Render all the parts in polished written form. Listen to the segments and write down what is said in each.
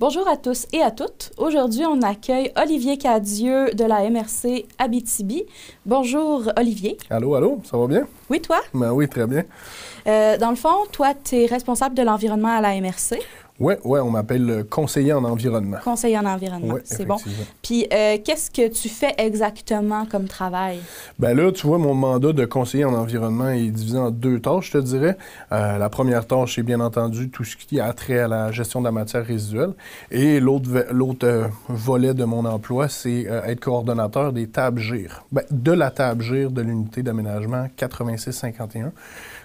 Bonjour à tous et à toutes. Aujourd'hui, on accueille Olivier Cadieux de la MRC Abitibi. Bonjour, Olivier. Allô, allô, ça va bien? Oui, toi? Ben oui, très bien. Dans le fond, toi, tu es responsable de l'environnement à la MRC. Oui, on m'appelle conseiller en environnement. Conseiller en environnement, Oui, c'est bon. Puis, qu'est-ce que tu fais exactement comme travail? Ben là, tu vois, mon mandat de conseiller en environnement est divisé en deux tâches, je te dirais. La première tâche, c'est bien entendu tout ce qui a trait à la gestion de la matière résiduelle. Et l'autre volet de mon emploi, c'est être coordonnateur des tables GIR. Ben, de la table GIR de l'unité d'aménagement 8651.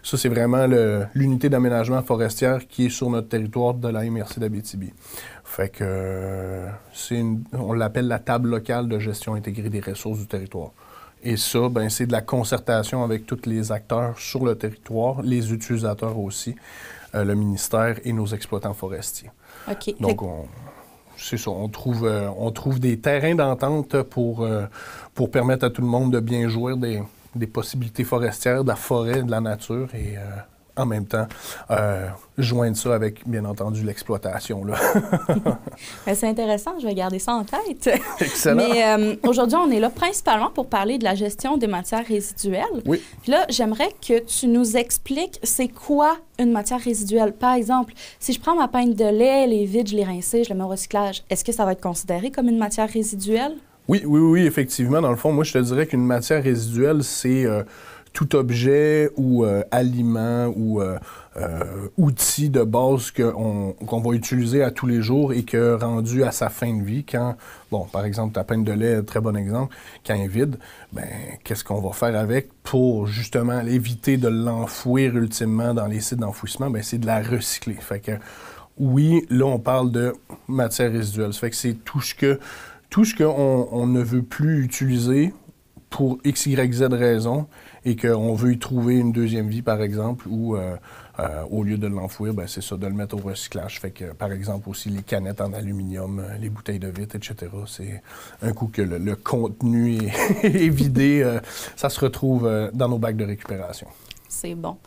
Ça, c'est vraiment l'unité d'aménagement forestière qui est sur notre territoire de la MRC d'Abitibi. Fait que on l'appelle la table locale de gestion intégrée des ressources du territoire. Et ça, ben, c'est de la concertation avec tous les acteurs sur le territoire, les utilisateurs aussi, le ministère et nos exploitants forestiers. OK. Donc, c'est ça, on trouve des terrains d'entente pour permettre à tout le monde de bien jouir des possibilités forestières, de la forêt, de la nature et en même temps joindre ça avec, bien entendu, l'exploitation. C'est intéressant, je vais garder ça en tête. Excellent. Mais aujourd'hui, on est là principalement pour parler de la gestion des matières résiduelles. Oui. Puis là, j'aimerais que tu nous expliques c'est quoi une matière résiduelle. Par exemple, si je prends ma pinte de lait, les vides, je les rince, je le mets au recyclage, est-ce que ça va être considéré comme une matière résiduelle? Oui, effectivement. Dans le fond, moi, je te dirais qu'une matière résiduelle, c'est tout objet ou aliment ou outil de base qu'on va utiliser à tous les jours et que rendu à sa fin de vie, quand, bon, par exemple, ta pinte de lait, très bon exemple, quand elle est vide, bien, qu'est-ce qu'on va faire avec pour justement éviter de l'enfouir ultimement dans les sites d'enfouissement? Bien, c'est de la recycler. Fait que, oui, là, on parle de matière résiduelle. Ça fait que c'est tout ce qu'on ne veut plus utiliser pour X, Y, Z raison et qu'on veut y trouver une deuxième vie, par exemple, ou au lieu de l'enfouir, ben c'est ça, de le mettre au recyclage. Fait que, par exemple, aussi les canettes en aluminium, les bouteilles de vitre, etc. C'est un coup que le contenu est vidé, ça se retrouve dans nos bacs de récupération. C'est bon.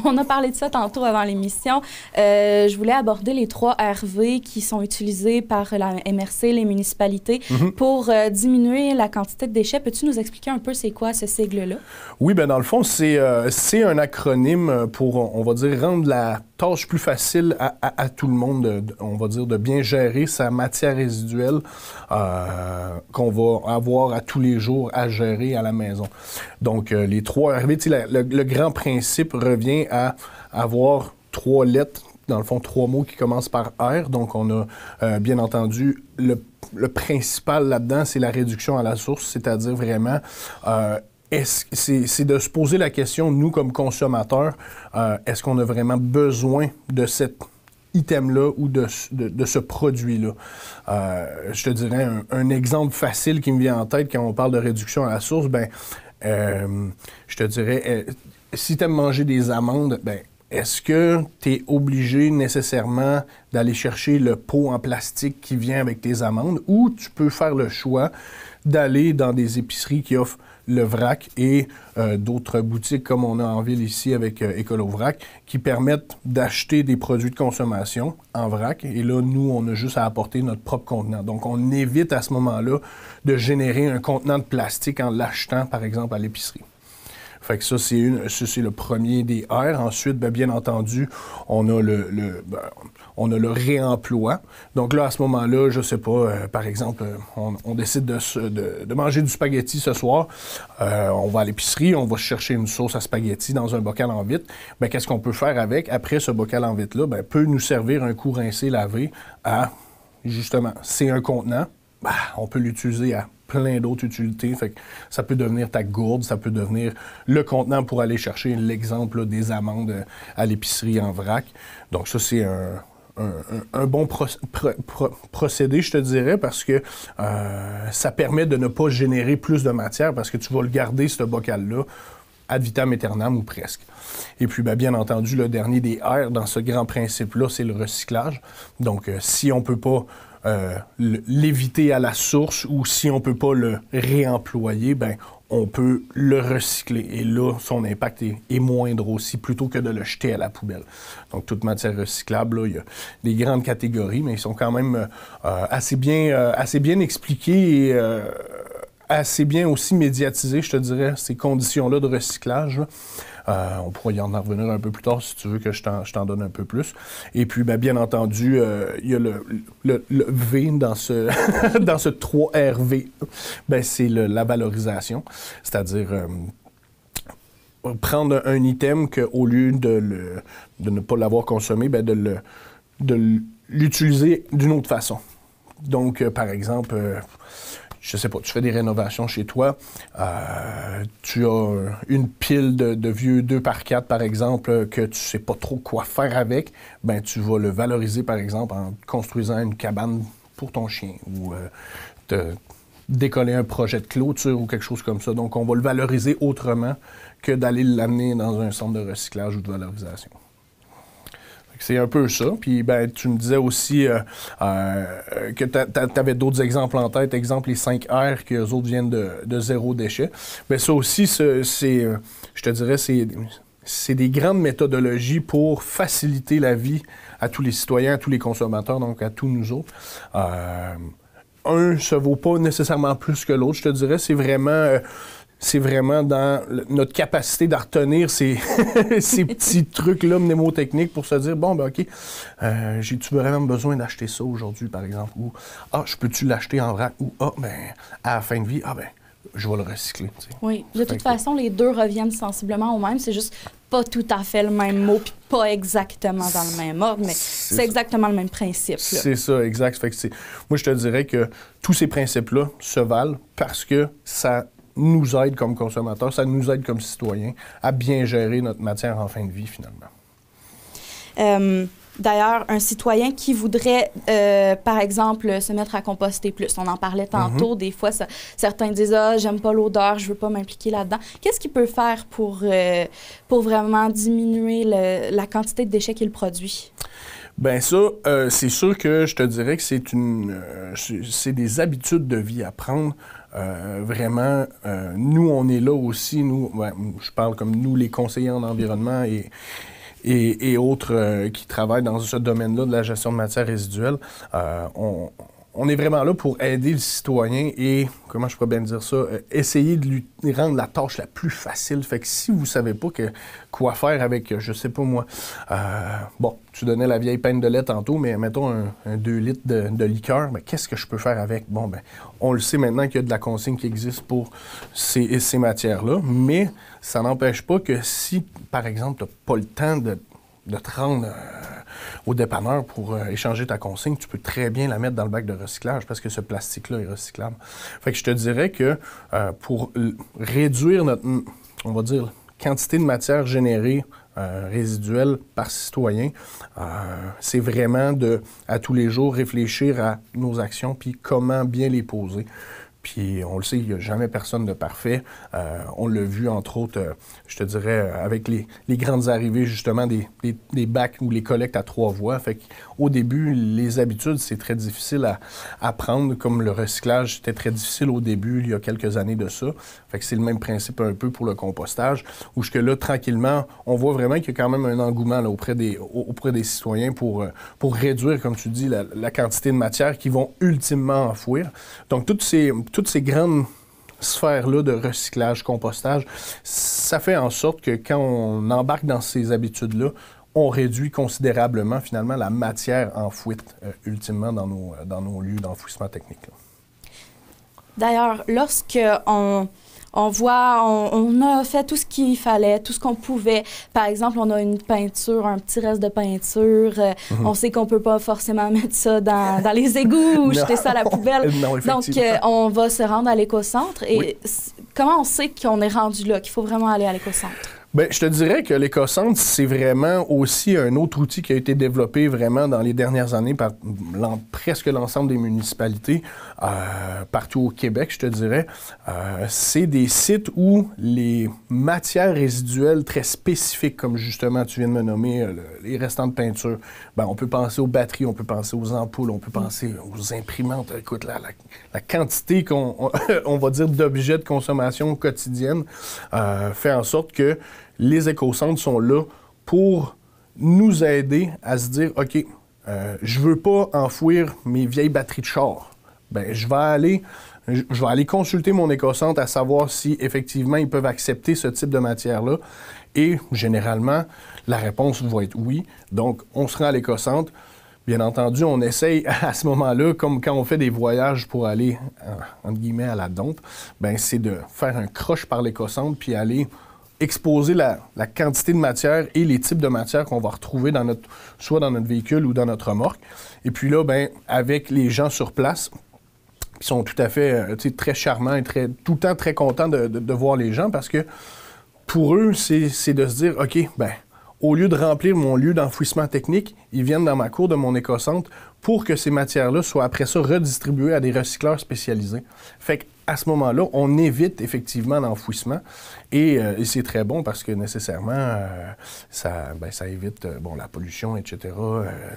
On a parlé de ça tantôt avant l'émission. Je voulais aborder les 3 RV qui sont utilisés par la MRC, les municipalités, pour diminuer la quantité de déchets. Peux-tu nous expliquer un peu c'est quoi ce sigle-là? Oui, bien dans le fond, c'est un acronyme pour, on va dire, rendre la tâche plus facile à tout le monde, on va dire, de bien gérer sa matière résiduelle qu'on va avoir à tous les jours à gérer à la maison. Donc, les 3 RV, le grand principe revient à avoir 3 lettres, dans le fond 3 mots qui commencent par R. Donc, on a bien entendu le principal là-dedans, c'est la réduction à la source, c'est-à-dire vraiment c'est de se poser la question, nous comme consommateurs, est-ce qu'on a vraiment besoin de cet item-là ou de ce produit-là. Je te dirais un exemple facile qui me vient en tête quand on parle de réduction à la source, bien, je te dirais, si tu aimes manger des amandes, bien, est-ce que tu es obligé nécessairement d'aller chercher le pot en plastique qui vient avec tes amandes ou tu peux faire le choix d'aller dans des épiceries qui offrent le vrac et d'autres boutiques comme on a en ville ici avec Écolo-Vrac qui permettent d'acheter des produits de consommation en vrac et là, nous, on a juste à apporter notre propre contenant. Donc, on évite à ce moment-là de générer un contenant de plastique en l'achetant, par exemple, à l'épicerie. Fait que ça, c'est le premier des R. Ensuite, bien entendu, on a le réemploi. Donc là, à ce moment-là, je sais pas, par exemple, on décide de manger du spaghetti ce soir. On va à l'épicerie, on va chercher une sauce à spaghetti dans un bocal en vitre. Bien, qu'est-ce qu'on peut faire avec? Après ce bocal en vitre-là, bien, peut nous servir un coup rincé, lavé à, justement, c'est un contenant. Ben, on peut l'utiliser à plein d'autres utilités. Fait que ça peut devenir ta gourde, ça peut devenir le contenant pour aller chercher l'exemple là, des amandes à l'épicerie en vrac. Donc ça, c'est un bon procédé, je te dirais, parce que ça permet de ne pas générer plus de matière parce que tu vas le garder, ce bocal-là, ad vitam aeternam ou presque. Et puis, bien entendu, le dernier des R dans ce grand principe-là, c'est le recyclage. Donc, si on ne peut pas l'éviter à la source ou si on ne peut pas le réemployer, bien, on peut le recycler. Et là, son impact est moindre aussi, plutôt que de le jeter à la poubelle. Donc, toute matière recyclable, là, il y a des grandes catégories, mais ils sont quand même assez bien expliqués et assez bien aussi médiatisés, je te dirais, ces conditions-là de recyclage. On pourra y en revenir un peu plus tard si tu veux que je t'en donne un peu plus. Et puis, bien entendu, il y a le V dans ce, dans ce 3RV. C'est la valorisation, c'est-à-dire prendre un item qu'au lieu de ne pas l'avoir consommé, de l'utiliser d'une autre façon. Donc, par exemple, je sais pas, tu fais des rénovations chez toi, tu as une pile de vieux 2x4, par exemple, que tu sais pas trop quoi faire avec, tu vas le valoriser, par exemple, en construisant une cabane pour ton chien ou te décoller un projet de clôture ou quelque chose comme ça. Donc, on va le valoriser autrement que d'aller l'amener dans un centre de recyclage ou de valorisation. C'est un peu ça. Puis, tu me disais aussi que tu avais d'autres exemples en tête. Exemple, les 5R, qu'eux autres viennent de zéro déchet. Ça aussi, je te dirais, c'est des grandes méthodologies pour faciliter la vie à tous les citoyens, à tous les consommateurs, donc à tous nous autres. Un se vaut pas nécessairement plus que l'autre, je te dirais. C'est vraiment dans notre capacité d'en retenir ces petits trucs-là mnémotechniques pour se dire, OK, j'ai-tu vraiment besoin d'acheter ça aujourd'hui, par exemple? Ou, je peux-tu l'acheter en vrac? Ou, à la fin de vie, je vais le recycler. T'sais. Oui, de toute façon, les deux reviennent sensiblement au même. C'est juste pas tout à fait le même mot, puis pas exactement dans le même ordre, mais c'est exactement le même principe. Là. C'est ça, exact. Fait que moi, je te dirais que tous ces principes-là se valent parce que ça nous aide comme consommateurs, ça nous aide comme citoyens à bien gérer notre matière en fin de vie, finalement. D'ailleurs, un citoyen qui voudrait, par exemple, se mettre à composter plus, on en parlait tantôt, des fois, certains disent « j'aime pas l'odeur, je veux pas m'impliquer là-dedans ». Qu'est-ce qu'il peut faire pour vraiment diminuer la quantité de déchets qu'il produit? C'est sûr que je te dirais que c'est des habitudes de vie à prendre. Vraiment, nous, on est là aussi, je parle comme nous, les conseillers en environnement et autres qui travaillent dans ce domaine-là de la gestion de matières résiduelles. On est vraiment là pour aider le citoyen et, comment je pourrais bien dire ça, essayer de lui rendre la tâche la plus facile. Fait que si vous ne savez pas quoi faire avec, je sais pas moi, tu donnais la vieille peine de lait tantôt, mais mettons un 2 litres de liqueur, qu'est-ce que je peux faire avec? On le sait maintenant qu'il y a de la consigne qui existe pour ces matières-là, mais ça n'empêche pas que si, par exemple, tu n'as pas le temps de te rendre au dépanneur pour échanger ta consigne, tu peux très bien la mettre dans le bac de recyclage parce que ce plastique-là est recyclable. Fait que je te dirais que pour réduire notre, on va dire, quantité de matière générée résiduelle par citoyen, c'est vraiment à tous les jours, réfléchir à nos actions puis comment bien les poser. Puis on le sait, il n'y a jamais personne de parfait. On l'a vu, entre autres, je te dirais, avec les grandes arrivées, justement, des bacs ou les collectes à 3 voies. Fait qu'au début, les habitudes, c'est très difficile à prendre, comme le recyclage, c'était très difficile au début, il y a quelques années de ça. Fait que c'est le même principe un peu pour le compostage, où là, tranquillement, on voit vraiment qu'il y a quand même un engouement là, auprès des citoyens pour réduire, comme tu dis, la quantité de matière qu'ils vont ultimement enfouir. Donc, toutes ces grandes sphères-là de recyclage, compostage, ça fait en sorte que quand on embarque dans ces habitudes-là, on réduit considérablement, finalement, la matière enfouite, ultimement, dans nos lieux d'enfouissement technique. Là. D'ailleurs, on voit, on a fait tout ce qu'il fallait, tout ce qu'on pouvait. Par exemple, on a une peinture, un petit reste de peinture. On sait qu'on peut pas forcément mettre ça dans les égouts ou jeter ça à la poubelle. Non, donc, on va se rendre à l'éco-centre. Et comment on sait qu'on est rendu là, qu'il faut vraiment aller à l'éco-centre? Bien, je te dirais que l'éco-centre, c'est vraiment aussi un autre outil qui a été développé vraiment dans les dernières années par presque l'ensemble des municipalités, partout au Québec, je te dirais. C'est des sites où les matières résiduelles très spécifiques, comme justement tu viens de me nommer, les restants de peinture, bien, on peut penser aux batteries, on peut penser aux ampoules, on peut penser aux imprimantes. Écoute, la quantité on va dire d'objets de consommation quotidienne fait en sorte que les éco-centres sont là pour nous aider à se dire, OK, je veux pas enfouir mes vieilles batteries de char. Bien, je vais aller consulter mon éco-centre à savoir si effectivement ils peuvent accepter ce type de matière-là. Et généralement, la réponse va être oui. Donc, on se rend à l'éco-centre. Bien entendu, on essaye à ce moment-là, comme quand on fait des voyages pour aller, entre guillemets, à la dompe, bien, c'est de faire un croche par l'éco-centre puis aller exposer la quantité de matière et les types de matière qu'on va retrouver soit dans notre véhicule ou dans notre remorque. Et puis là, bien, avec les gens sur place, qui sont tout à fait très charmants et tout le temps très contents de voir les gens parce que pour eux, c'est de se dire, OK, bien, au lieu de remplir mon lieu d'enfouissement technique, ils viennent dans ma cour de mon éco-centre pour que ces matières-là soient après ça redistribuées à des recycleurs spécialisés. Fait qu'à ce moment-là, on évite effectivement l'enfouissement et c'est très bon parce que nécessairement, ça évite la pollution, etc.,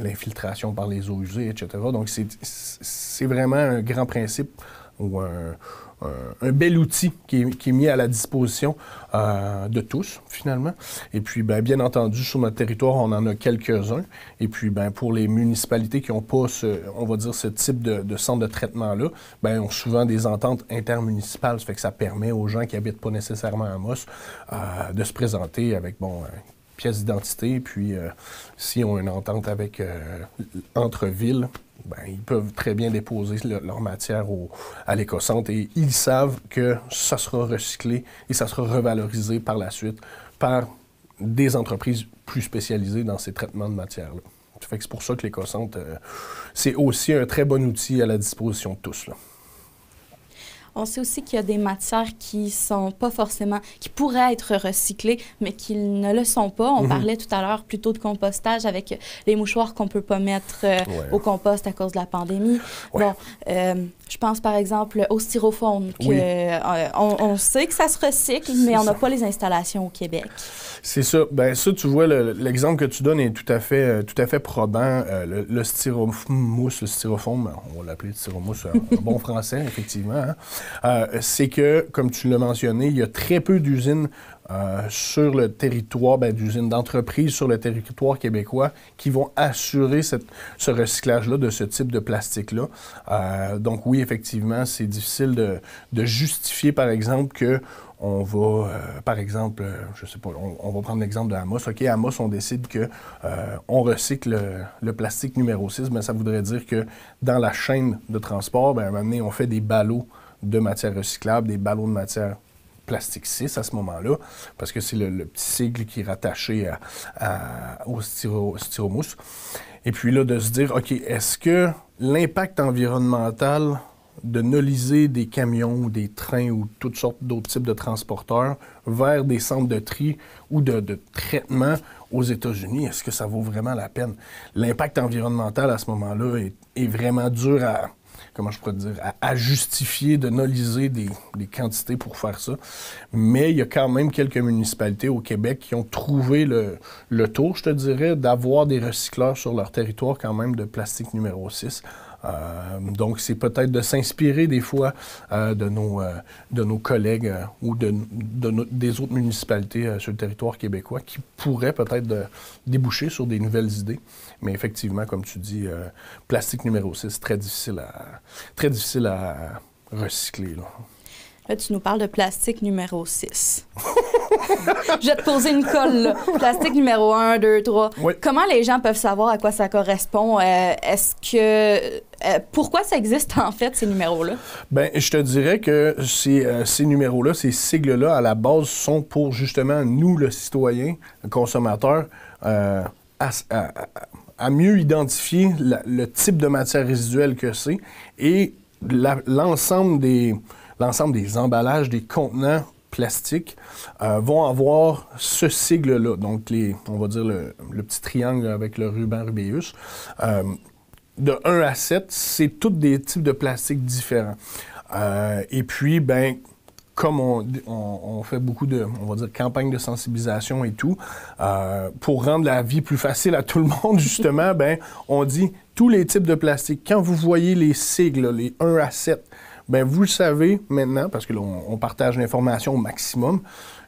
l'infiltration par les eaux usées, etc. Donc, c'est vraiment un grand principe ou un bel outil qui est mis à la disposition de tous, finalement. Et puis, bien entendu, sur notre territoire, on en a quelques-uns. Et puis, pour les municipalités qui n'ont pas, ce type de centre de traitement-là, ont souvent des ententes intermunicipales. Ça fait que ça permet aux gens qui n'habitent pas nécessairement à Amos de se présenter avec, pièce d'identité. Puis, s'ils ont une entente avec entre villes, ils peuvent très bien déposer leur matière à l'éco-centre et ils savent que ça sera recyclé et ça sera revalorisé par la suite par des entreprises plus spécialisées dans ces traitements de matière-là. Ça fait que c'est pour ça que l'éco-centre, c'est aussi un très bon outil à la disposition de tous, là. On sait aussi qu'il y a des matières qui sont pas forcément, qui pourraient être recyclées, mais qui ne le sont pas. On parlait tout à l'heure plutôt de compostage avec les mouchoirs qu'on peut pas mettre au compost à cause de la pandémie. Ouais. Bon, je pense par exemple au styrofoam, on sait que ça se recycle, mais on n'a pas les installations au Québec. C'est ça. Bien, ça, tu vois, l'exemple que tu donnes est tout à fait probant. Le styromousse, le styrofoam, on va l'appeler styromousse en bon français, effectivement, hein. C'est que, comme tu l'as mentionné, il y a très peu d'usines sur le territoire, d'usines d'entreprises sur le territoire québécois qui vont assurer ce recyclage-là de ce type de plastique-là. Donc oui, effectivement, c'est difficile de justifier, par exemple, que on va, par exemple, je sais pas, on va prendre l'exemple de Amos. OK, Amos, on décide que on recycle le plastique numéro 6, mais ça voudrait dire que dans la chaîne de transport, à un moment donné, on fait des ballots de matière recyclable, des ballots de matière plastique 6 à ce moment-là, parce que c'est le petit sigle qui est rattaché au styromousse. Et puis là, de se dire, OK, est-ce que l'impact environnemental de noliser des camions ou des trains ou toutes sortes d'autres types de transporteurs vers des centres de tri ou de traitement aux États-Unis, est-ce que ça vaut vraiment la peine? L'impact environnemental à ce moment-là est vraiment dur à justifier de noliser des quantités pour faire ça. Mais il y a quand même quelques municipalités au Québec qui ont trouvé le tour, je te dirais, d'avoir des recycleurs sur leur territoire quand même de plastique numéro 6. Donc, c'est peut-être de s'inspirer des fois de nos collègues ou des autres municipalités sur le territoire québécois qui pourraient peut-être déboucher sur des nouvelles idées. Mais effectivement, comme tu dis, plastique numéro 6, très difficile à recycler, là. Là, tu nous parles de plastique numéro 6. Je vais te poser une colle, là. Plastique numéro 1, 2, 3. Oui. Comment les gens peuvent savoir à quoi ça correspond? Pourquoi ça existe, en fait, ces numéros-là? Bien, je te dirais que ces numéros-là, ces sigles-là, à la base, sont pour, justement, nous, le citoyen, le consommateur, à mieux identifier le type de matière résiduelle que c'est et l'ensemble des emballages, des contenants plastiques vont avoir ce sigle-là, donc on va dire le petit triangle avec le ruban Rubéus. De 1 à 7, c'est tous des types de plastiques différents. Et puis, ben, comme on fait beaucoup de, on va dire, campagnes de sensibilisation et tout, pour rendre la vie plus facile à tout le monde, justement, ben, on dit tous les types de plastique. Quand vous voyez les sigles, les 1 à 7, ben, vous le savez maintenant, parce que là, on partage l'information au maximum,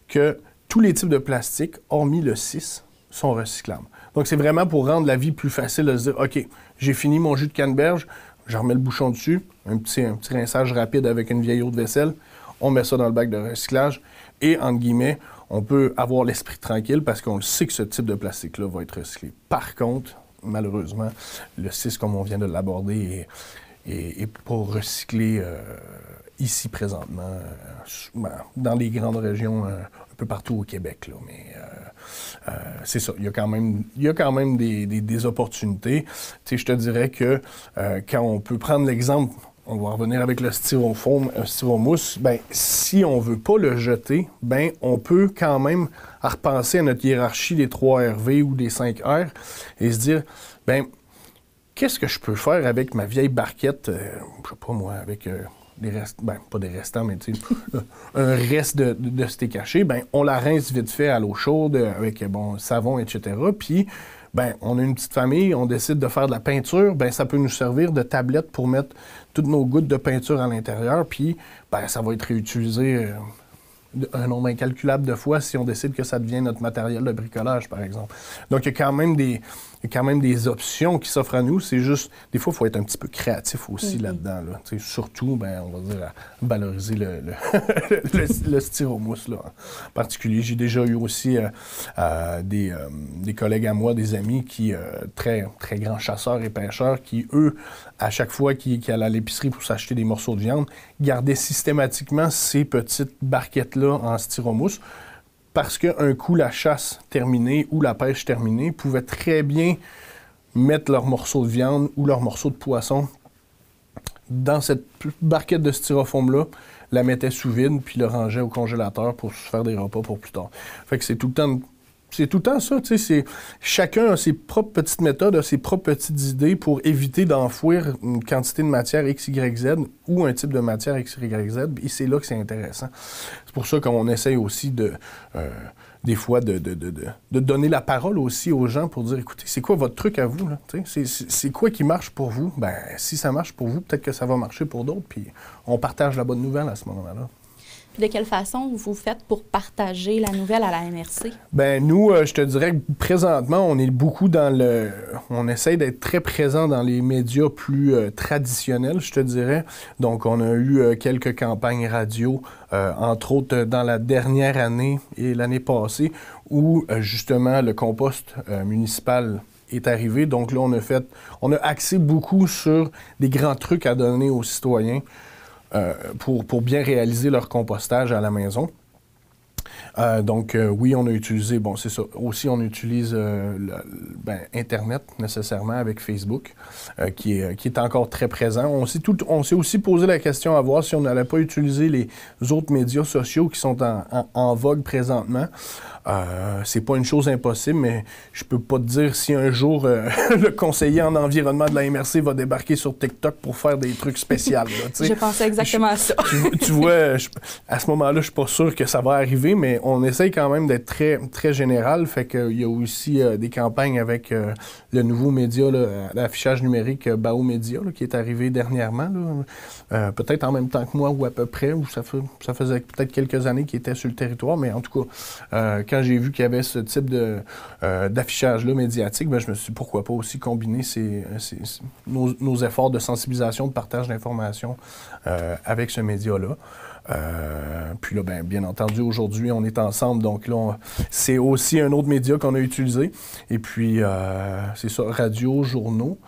que tous les types de plastique, hormis le 6, sont recyclables. Donc, c'est vraiment pour rendre la vie plus facile de se dire, OK, j'ai fini mon jus de canneberge, j'en remets le bouchon dessus, un petit rinçage rapide avec une vieille eau de vaisselle, on met ça dans le bac de recyclage et, entre guillemets, on peut avoir l'esprit tranquille parce qu'on sait que ce type de plastique-là va être recyclé. Par contre, malheureusement, le 6, comme on vient de l'aborder, est pas recyclé ici présentement, dans les grandes régions, un peu partout au Québec, là, mais c'est ça, il y a quand même des opportunités. Tu sais, je te dirais que quand on peut prendre l'exemple, on va revenir avec le styrofoam, un styromousse, ben si on veut pas le jeter, ben on peut quand même repenser à notre hiérarchie des 3 RV ou des 5 R et se dire, ben qu'est-ce que je peux faire avec ma vieille barquette, je sais pas moi, avec des restes, ben pas des restants, mais tu sais, un reste de steak haché, ben on la rince vite fait à l'eau chaude avec, bon, savon, etc. Puis, ben on a une petite famille, on décide de faire de la peinture, ben ça peut nous servir de tablette pour mettre toutes nos gouttes de peinture à l'intérieur, puis, ben ça va être réutilisé un nombre incalculable de fois si on décide que ça devient notre matériel de bricolage, par exemple. Donc, il y a quand même des options qui s'offrent à nous. C'est juste, des fois, il faut être un petit peu créatif aussi là-dedans. Là. Surtout, ben, on va dire, à valoriser le styromousse, là, en particulier. J'ai déjà eu aussi des collègues à moi, des amis qui, très, très grands chasseurs et pêcheurs, qui, eux, à chaque fois qu'ils allaient à l'épicerie pour s'acheter des morceaux de viande, gardaient systématiquement ces petites barquettes-là en styromousse parce qu'un coup la chasse terminée ou la pêche terminée pouvaient très bien mettre leur morceau de viande ou leur morceau de poisson dans cette barquette de styrofoam-là, la mettaient sous vide puis le rangeaient au congélateur pour se faire des repas pour plus tard. Fait que c'est tout le temps ça, tu sais, chacun a ses propres petites méthodes, a ses propres petites idées pour éviter d'enfouir une quantité de matière X, Y, Z ou un type de matière X, Y, Z, et c'est là que c'est intéressant. C'est pour ça qu'on essaye aussi des fois de donner la parole aussi aux gens pour dire, écoutez, c'est quoi votre truc à vous, là? C'est quoi qui marche pour vous? Ben, si ça marche pour vous, peut-être que ça va marcher pour d'autres, puis on partage la bonne nouvelle à ce moment-là. De quelle façon vous faites pour partager la nouvelle à la MRC? Bien, nous, je te dirais que présentement, on est beaucoup on essaie d'être très présent dans les médias plus traditionnels, je te dirais. Donc, on a eu quelques campagnes radio, entre autres dans la dernière année et l'année passée, où justement le compost municipal est arrivé. Donc là, on a axé beaucoup sur des grands trucs à donner aux citoyens. Pour bien réaliser leur compostage à la maison. Donc, oui, on a utilisé, bon, c'est ça. Aussi, on utilise Internet, nécessairement, avec Facebook, qui est encore très présent. On s'est aussi posé la question à voir si on n'allait pas utiliser les autres médias sociaux qui sont en vogue présentement. C'est pas une chose impossible, mais je peux pas te dire si un jour le conseiller en environnement de la MRC va débarquer sur TikTok pour faire des trucs spéciaux. Je pensais exactement à ça. Tu vois, à ce moment-là, je suis pas sûr que ça va arriver, mais on essaye quand même d'être très, très général. Fait qu'il y a aussi des campagnes avec le nouveau média, l'affichage numérique Bao Média, qui est arrivé dernièrement. Peut-être en même temps que moi ou à peu près, ou ça faisait peut-être quelques années qu'il était sur le territoire, mais en tout cas, quand j'ai vu qu'il y avait ce type d'affichage-là médiatique, ben, je me suis dit, pourquoi pas aussi combiner nos efforts de sensibilisation, de partage d'informations avec ce média-là. Puis là, bien entendu, aujourd'hui, on est ensemble, donc là, c'est aussi un autre média qu'on a utilisé. Et puis, c'est ça, radio, journaux.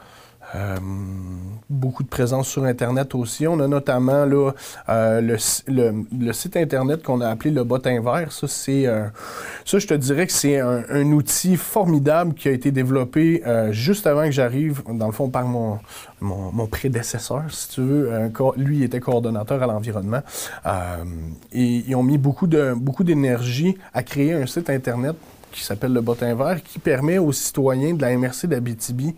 Beaucoup de présence sur Internet aussi. On a notamment là, le site Internet qu'on a appelé le Bottin Vert. Ça, je te dirais que c'est un outil formidable qui a été développé juste avant que j'arrive, dans le fond, par mon prédécesseur, si tu veux. Lui, il était coordonnateur à l'environnement. Et ils ont mis beaucoup d'énergie à créer un site Internet qui s'appelle le Bottin Vert, qui permet aux citoyens de la MRC d'Abitibi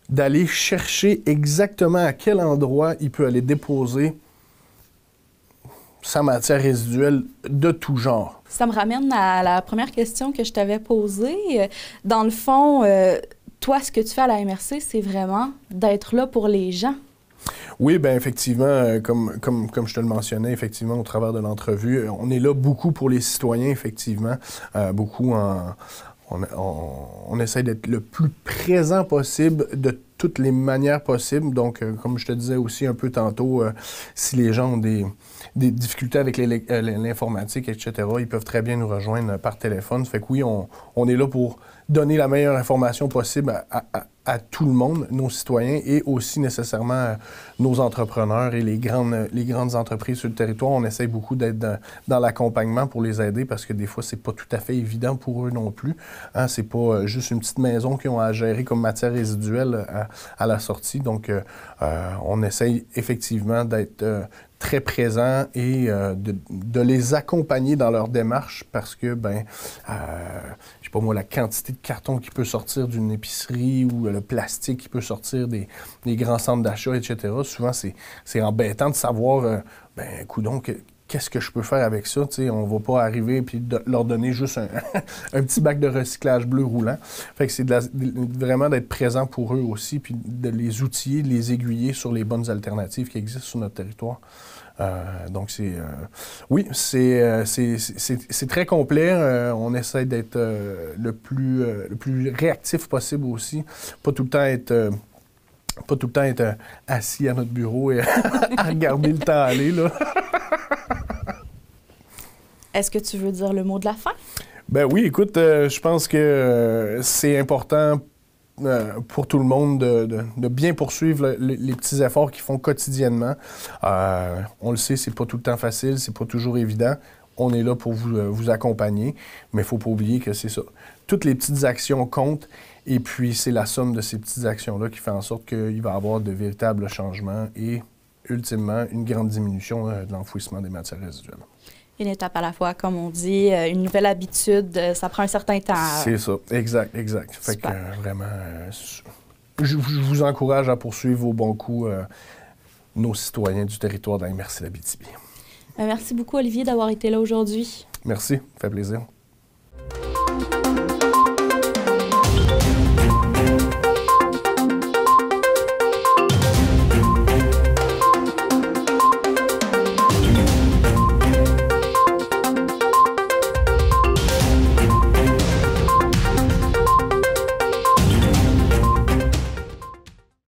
d'aller chercher exactement à quel endroit il peut aller déposer sa matière résiduelle de tout genre. Ça me ramène à la première question que je t'avais posée. Dans le fond, toi, ce que tu fais à la MRC, c'est vraiment d'être là pour les gens. Oui, bien effectivement, comme je te le mentionnais, effectivement, au travers de l'entrevue, on est là beaucoup pour les citoyens, effectivement, beaucoup on essaie d'être le plus présent possible de toutes les manières possibles. Donc, comme je te disais aussi un peu tantôt, si les gens ont des difficultés avec l'informatique, etc., ils peuvent très bien nous rejoindre par téléphone. Fait que oui, on est là pour donner la meilleure information possible à tout le monde, nos citoyens et aussi nécessairement nos entrepreneurs et les grandes entreprises sur le territoire. On essaie beaucoup d'être dans l'accompagnement pour les aider parce que des fois, c'est pas tout à fait évident pour eux non plus. Hein, c'est pas juste une petite maison qu'ils ont à gérer comme matière résiduelle à la sortie. Donc, on essaye effectivement d'être très présent et de les accompagner dans leur démarche parce que, je sais pas moi, la quantité de carton qui peut sortir d'une épicerie ou le plastique qui peut sortir des grands centres d'achat, etc., souvent, c'est embêtant de savoir, coudonc, qu'est-ce que je peux faire avec ça? T'sais, on ne va pas arriver et leur donner juste un petit bac de recyclage bleu roulant. Fait que c'est vraiment d'être présent pour eux aussi, puis de les outiller, de les aiguiller sur les bonnes alternatives qui existent sur notre territoire. Donc, c'est très complet. On essaie d'être le plus réactif possible aussi. Pas tout le temps être assis à notre bureau et à regarder le temps aller, là. Est-ce que tu veux dire le mot de la fin? Ben oui, écoute, je pense que c'est important pour tout le monde de bien poursuivre les petits efforts qu'ils font quotidiennement. On le sait, c'est pas tout le temps facile, c'est pas toujours évident. On est là pour vous accompagner, mais il ne faut pas oublier que c'est ça. Toutes les petites actions comptent, et puis c'est la somme de ces petites actions-là qui fait en sorte qu'il va y avoir de véritables changements et, ultimement, une grande diminution de l'enfouissement des matières résiduelles. Une étape à la fois, comme on dit, une nouvelle habitude, ça prend un certain temps. C'est ça, exact. Fait que vraiment, je vous encourage à poursuivre au bon coup nos citoyens du territoire de la MRC d'Abitibi. Merci beaucoup, Olivier, d'avoir été là aujourd'hui. Merci, ça fait plaisir.